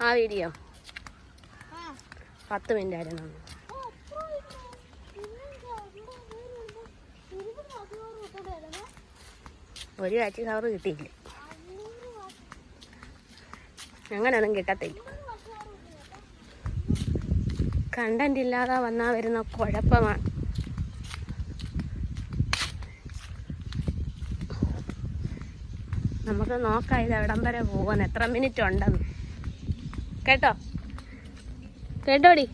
ആ video 10 minute ആയിരുന്നു. ഒരു കാച്ചി കവറ് കിട്ടിയില്ല. അങ്ങനെയൊന്നും കിട്ടത്തില്ല. കണ്ടന്റ് ഇല്ലാതെ വന്നാൽ വരുന്ന കുഴപ്പമാണ്. നമുക്ക് നോക്കാം ഇത് എവിടം വരെ പോകാൻ, എത്ര മിനിറ്റ് ഉണ്ടെന്ന്. കേട്ടോടി.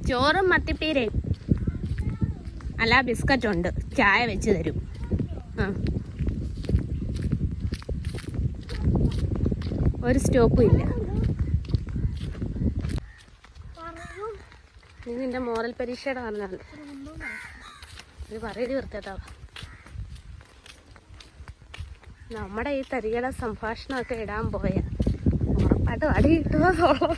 ചോറും മത്തിപ്പീരയും അല്ല ബിസ്ക്കറ്റ് ഉണ്ട്, ചായ വെച്ച് തരും. ഒരു സ്റ്റോപ്പും ഇല്ല. നീ നിന്റെ മോറൽ പരീക്ഷയുടെ പറഞ്ഞാൽ ഇത് പറയല് വൃത്തിയാ. നമ്മുടെ ഈ തരികട സംഭാഷണമൊക്കെ ഇടാൻ പോയ ഉറപ്പായിട്ട് അടി കിട്ടുന്നതോളം.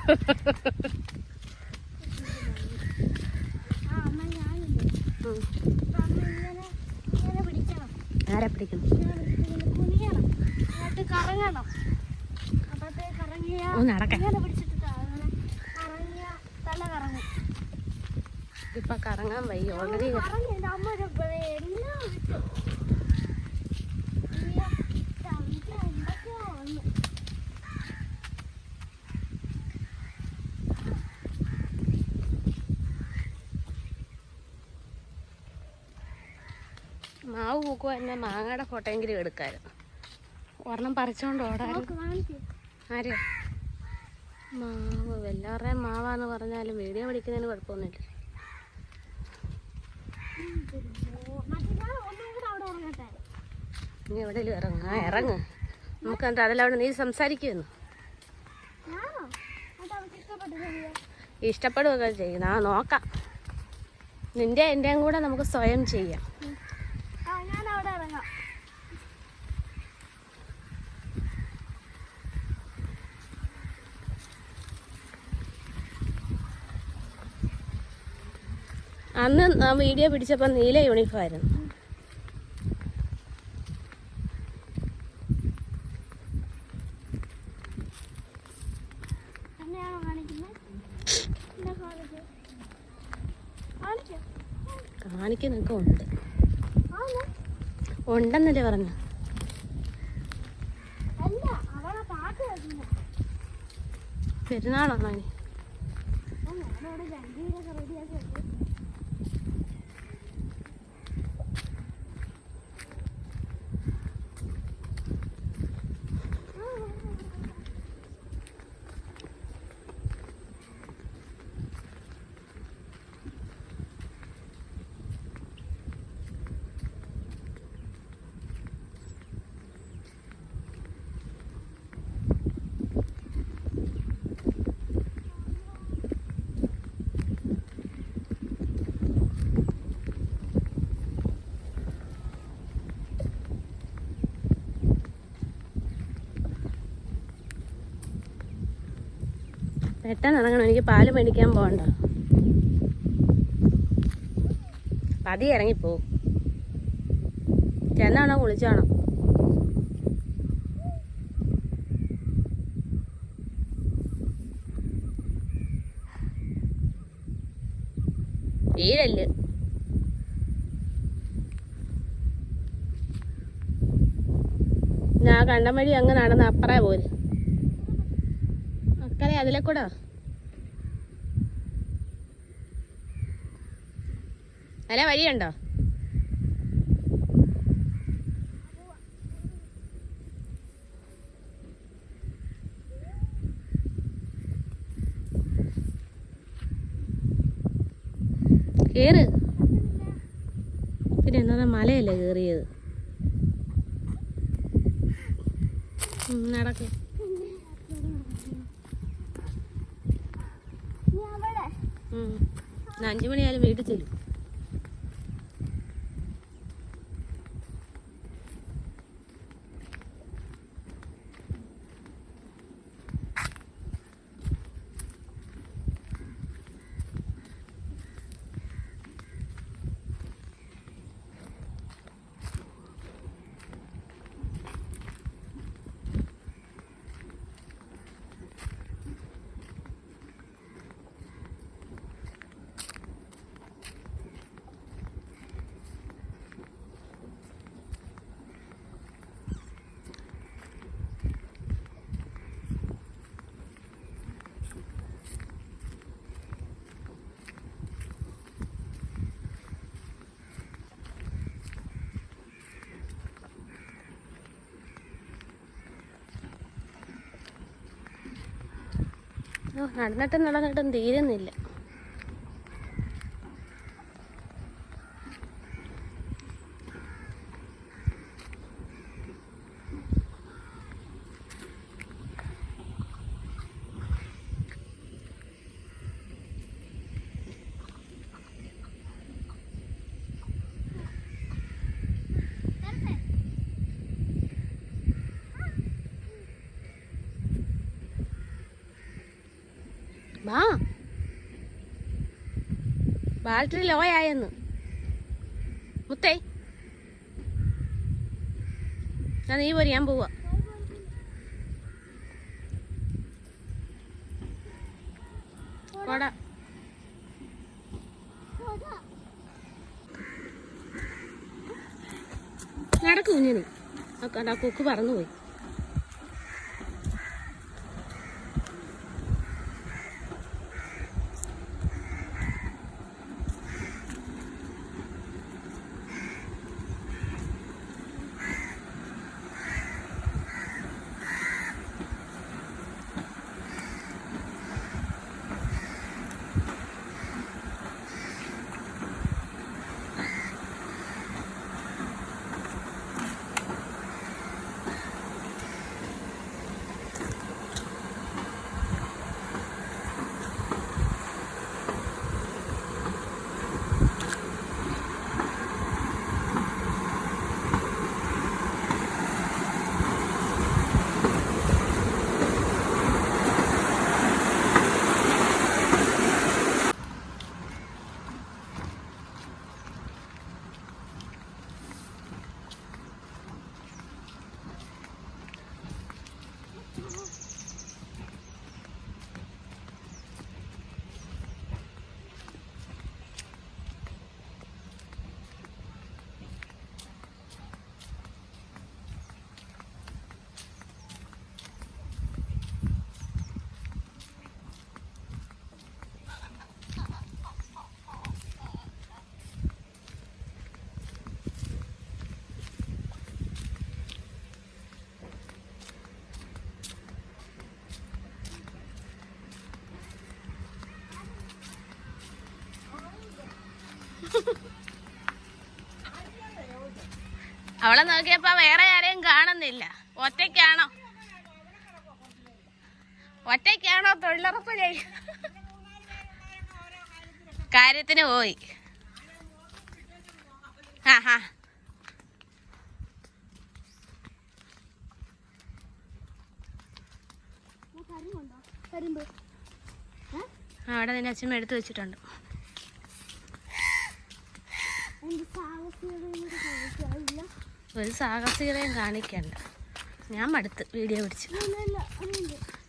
ആരെ പിടിക്കണം? ഇപ്പൊ കറങ്ങാൻ വയ്യ. ഓൾറെഡി മാവ് പൂക്കുക തന്നെ മാങ്ങയുടെ ഫോട്ടോയെങ്കിലും എടുക്കാമായിരുന്നു. ഒരെണ്ണം പറിച്ചോണ്ട് ഓടാനും. ആര് മാവ് എല്ലാവരുടെയും മാവാന്ന് പറഞ്ഞാലും വീഡിയോ പിടിക്കുന്നതിന് കുഴപ്പമൊന്നുമില്ല. ഇനി എവിടെയെങ്കിലും ഇറങ്ങ്. നമുക്ക് എന്താ അതിലവിടെ നീ സംസാരിക്കുമെന്നു ഇഷ്ടപ്പെടുകയൊക്കെ ചെയ്യുന്ന നോക്കാം. നിന്റെ എൻ്റെയും കൂടെ നമുക്ക് സ്വയം ചെയ്യാം. അന്ന് ആ വീഡിയോ പിടിച്ചപ്പോൾ നീല യൂണിഫോം ആയിരുന്നു. കാണിക്കുന്നൊക്കെ ഉണ്ടെന്നല്ലേ പറഞ്ഞു. പെരുന്നാളാണോ? പെട്ടെന്ന് ഇറങ്ങണം, എനിക്ക് പാല് മേടിക്കാൻ പോകണ്ട. പതി ഇറങ്ങിപ്പോവും. ചെന്നാണോ കുളിച്ചാണോ? വീഴല്ല്. ഞാൻ കണ്ടം വഴി അങ്ങ് നടന്ന് അപ്പറേ പോര്. അക്കരെ അതിലെ കൂടെ അല്ല വഴിയുണ്ടോ? കേറ്. പിന്നെ എന്നാ മലയല്ലേ കയറിയത്. നടക്കും. 5 മണിയായാലും വീട്ടിൽ ചെല്ലും. നടന്നിട്ടും തീരുന്നില്ല. വാ, ബാറ്ററി ലോ ആയെന്ന്. മുത്തേ, നീ പോരി, ഞാൻ പോവാ. നടക്കൂ കുഞ്ഞിനി. ആ കൊക്ക് പറന്നുപോയി. അവളെ നോക്കിയപ്പോ വേറെ ആരെയും കാണുന്നില്ല. ഒറ്റയ്ക്കാണോ തൊഴിലുറപ്പ് കാര്യത്തിന് പോയി. അവിടെ നിന്നെ അച്ഛമ്മ എടുത്തു വെച്ചിട്ടുണ്ട്. ഒരു സാഹസികതയും കാണിക്കണ്ട. ഞാൻ മടുത്ത് വീഡിയോ പിടിച്ച്.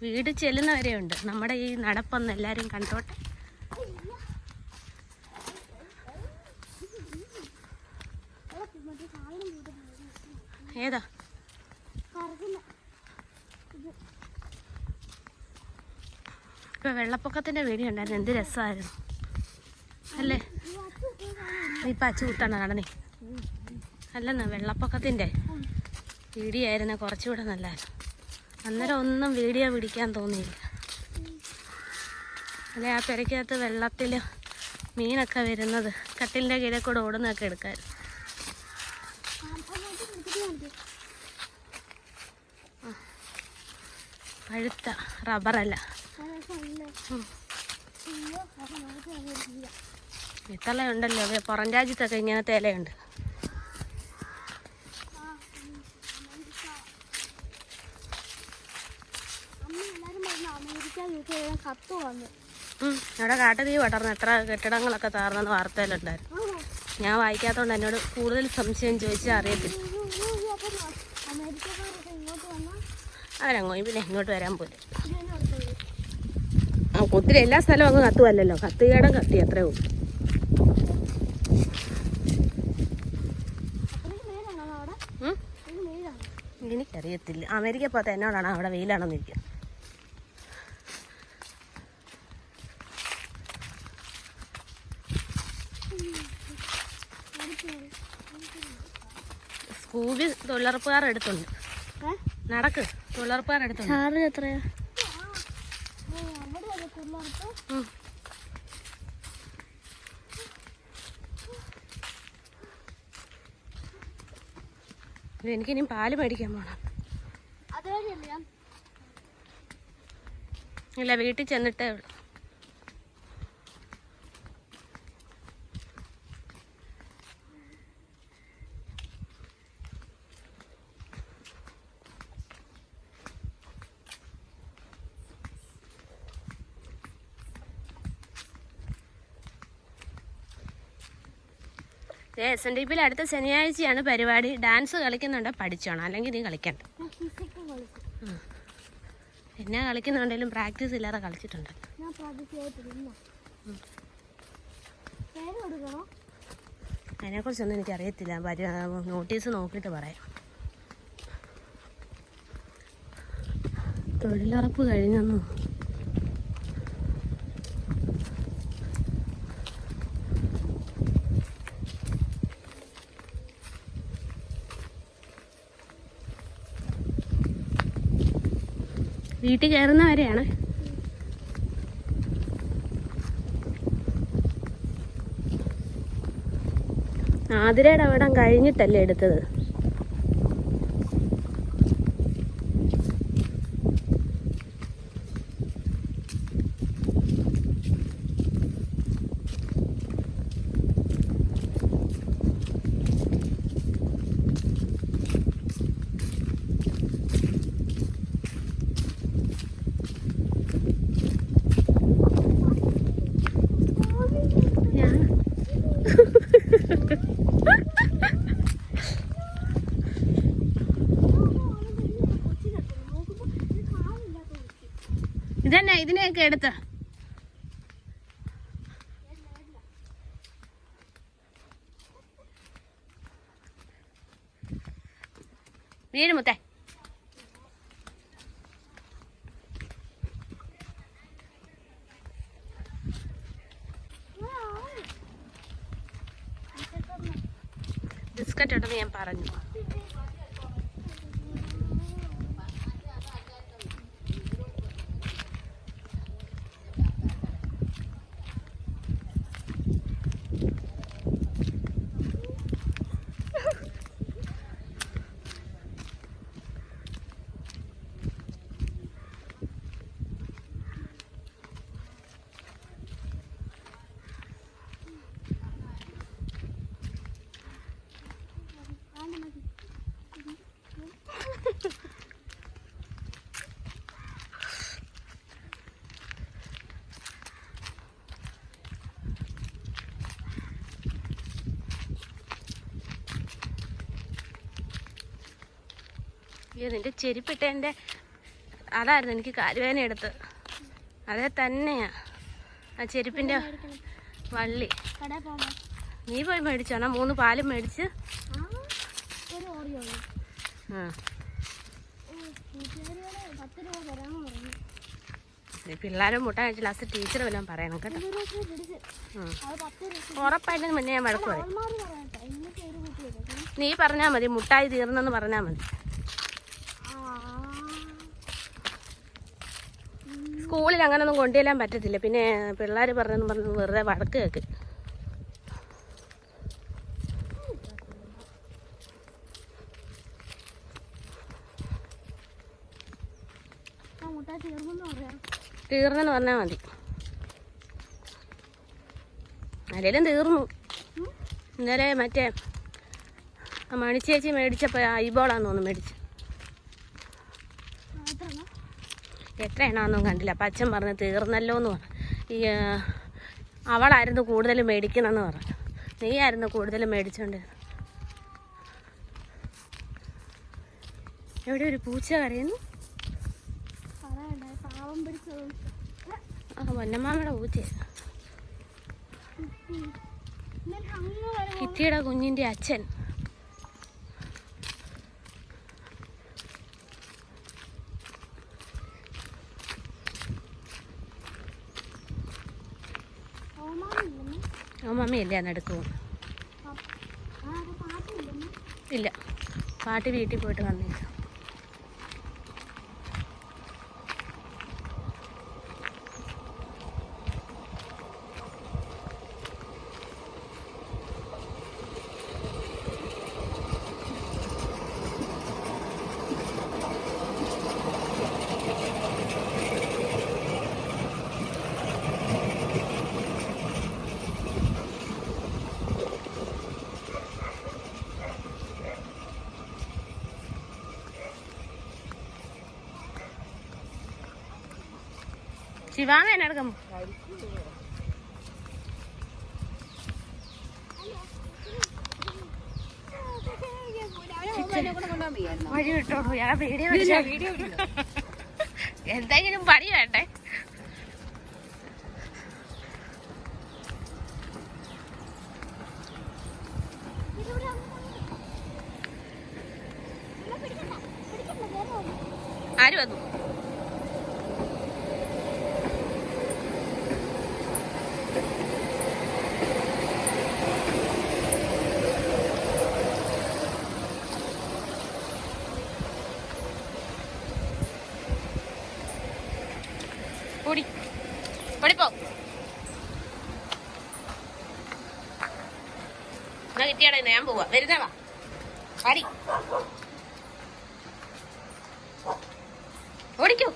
വീട് ചെല്ലുന്നവരെ ഉണ്ട്. നമ്മുടെ ഈ നടപ്പൊന്ന് എല്ലാവരും കണ്ടോട്ടെ. ഏതാ ഇപ്പൊ വെള്ളപ്പൊക്കത്തിന്റെ വീഡിയോ ഉണ്ടായിരുന്നു. എന്ത് രസമായിരുന്നു അല്ലേ? നീ ഇപ്പം അച്ചു കുത്തണ നടന്നേ. അല്ലെന്നാ വെള്ളപ്പൊക്കത്തിൻ്റെ വീഡിയോ ആയിരുന്നു കുറച്ചുകൂടെ നല്ലതായിരുന്നു. അന്നേരം ഒന്നും വീഡിയോ പിടിക്കാൻ തോന്നിയില്ല. അല്ലെ ആ പെരക്കകത്ത് വെള്ളത്തിൽ മീനൊക്കെ വരുന്നത് കട്ടിലിൻ്റെ കീഴെ കൂടെ ഓടുന്നതൊക്കെ എടുക്കാമായിരുന്നു. പഴുത്ത റബ്ബറല്ല. ഇത്തലയുണ്ടല്ലോ, പുറം രാജ്യത്തൊക്കെ ഇങ്ങനത്തെ ഇലയുണ്ട്. അവിടെ കാട്ടുതീ പടർന്ന് എത്ര കെട്ടിടങ്ങളൊക്കെ താർന്നെന്ന് വാർത്തയിലുണ്ടായിരുന്നു. ഞാൻ വായിക്കാത്തതുകൊണ്ട് എന്നോട് കൂടുതൽ സംശയം ചോദിച്ചാൽ അറിയത്തില്ല. അവരങ്ങോ പിന്നെ ഇങ്ങോട്ട് വരാൻ പോലും. ഒത്തിരി എല്ലാ സ്ഥലവും അങ്ങ് കത്തുമല്ലോ, കത്തുകേടം കത്തി അത്രേ ഉള്ളൂ. എനിക്കറിയത്തില്ല, അമേരിക്ക പോകാത്ത എന്നോടാണ് അവിടെ വെയിലാണെന്ന് ഇരിക്കുന്നത്. സ്കൂബി തൊഴിലുറപ്പുകാർ എടുത്തുണ്ട്. നടക്ക്, തൊഴിലുറപ്പുകാർ എടുത്തുണ്ട്. ചാർജ് എത്രയാ? എനിക്കിനി പാല് മേടിക്കാൻ പോണം. ഇല്ല, വീട്ടിൽ ചെന്നിട്ടേ ഉള്ളൂ. SNDP അടുത്ത ശനിയാഴ്ചയാണ് പരിപാടി. ഡാൻസ് കളിക്കുന്നുണ്ടോ പഠിച്ചോണം, അല്ലെങ്കിൽ നീ കളിക്കണ്ട. എന്നാ കളിക്കുന്നുണ്ടെങ്കിലും പ്രാക്ടീസ് ഇല്ലാതെ കളിച്ചിട്ടുണ്ട്. അതിനെക്കുറിച്ചൊന്നും എനിക്കറിയത്തില്ല. നോട്ടീസ് നോക്കിയിട്ട് പറയാം. തൊഴിലുറപ്പ് കഴിഞ്ഞൊന്നും വീട്ടിൽ കയറുന്നവരെയാണ്. ആതിരയുടെ അവിടം കഴിഞ്ഞിട്ടല്ലേ എടുത്തത്. ഇതന്നെ ഇതിനെയൊക്കെ എടുത്ത വീട് മുത്തേ. ബിസ്ക്കറ്റ് ഉണ്ടെന്ന് ഞാൻ പറഞ്ഞു. നിന്റെ ചെരുപ്പിട്ടതിൻ്റെ അതായിരുന്നു എനിക്ക് കാലുവേദന എടുത്ത്. അതേ തന്നെയാ ആ ചെരുപ്പിൻ്റെ വള്ളി. നീ പോയി മേടിച്ചാണോ? 3 പാലും മേടിച്ച്. പിള്ളേരും മുട്ട കഴിച്ച് ലാസ്റ്റ് ടീച്ചർ വല്ലതും പറയണം കേട്ടോ. ഉറപ്പായിട്ടും മുന്നേ ഞാൻ വഴക്ക് പറയും. നീ പറഞ്ഞാൽ മതി, മുട്ടായി തീർന്നെന്ന് പറഞ്ഞാൽ മതി. സ്കൂളിൽ അങ്ങനൊന്നും കൊണ്ടുചെല്ലാൻ പറ്റത്തില്ല. പിന്നെ പിള്ളേർ പറഞ്ഞെന്ന് പറഞ്ഞ് വെറുതെ വഴക്ക് കേൾക്ക്. തീർന്നെന്ന് പറഞ്ഞാൽ മതി. അല്ലേലും തീർന്നു. ഇന്നലെ മറ്റേ മണിച്ചേച്ചി മേടിച്ചപ്പോൾ ഐബോളാന്ന് തോന്നുന്നു മേടിച്ചു. എത്ര എണ്ണമൊന്നും കണ്ടില്ല. അപ്പം അച്ഛൻ പറഞ്ഞ് തീർന്നല്ലോ എന്ന് പറഞ്ഞു. ഈ അവളായിരുന്നു കൂടുതൽ മേടിക്കണമെന്ന് പറഞ്ഞു. നീയായിരുന്നു കൂടുതൽ മേടിച്ചോണ്ടിരുന്നത്. എവിടെ ഒരു പൂച്ച കരയുന്നു. ആ പൊന്നമ്മാമ്മയുടെ പൂച്ച. കിറ്റിയുടെ കുഞ്ഞിൻ്റെ അച്ഛൻ. മമ്മിയല്ലേ അന്നെടുക്കുമോ? ഇല്ല, പാട്ടി വീട്ടിൽ പോയിട്ട് വന്നില്ല. ശിവാങ്ങ എന്നെടുക്കും. വഴി വിട്ടോളൂ. ഞാൻ വീഡിയോ എന്തെങ്കിലും പണി വേണ്ടേ? ആര് വന്നു? ഓടി ഓടിപ്പോ. എന്നാ കിട്ടിയാടെ ഞാൻ പോവാ. വരുന്നവാ പാടി ഓടിക്കോ.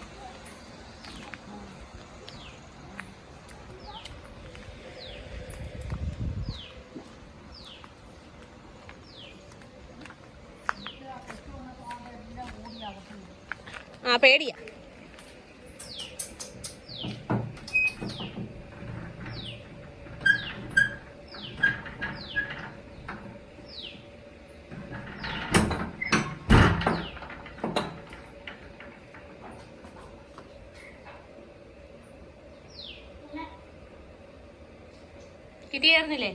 ആ പേടിയാ. കിട്ടി കയറുന്നില്ലേ?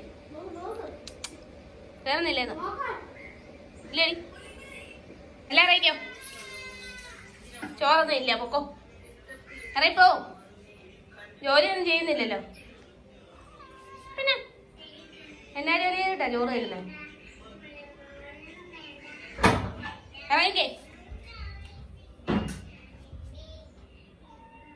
കയറുന്നില്ലേന്ന് ഇല്ലേ? എല്ലാം അറിയിക്കോ? ചോറൊന്നും ഇല്ല, പൊക്കോ. അറിയിപ്പോ ജോലിയൊന്നും ചെയ്യുന്നില്ലല്ലോ. പിന്നെ എന്നാ ജോലി ചെയ്തിട്ടാ ചോറ് തരുന്നേ? അറിയിക്കേ.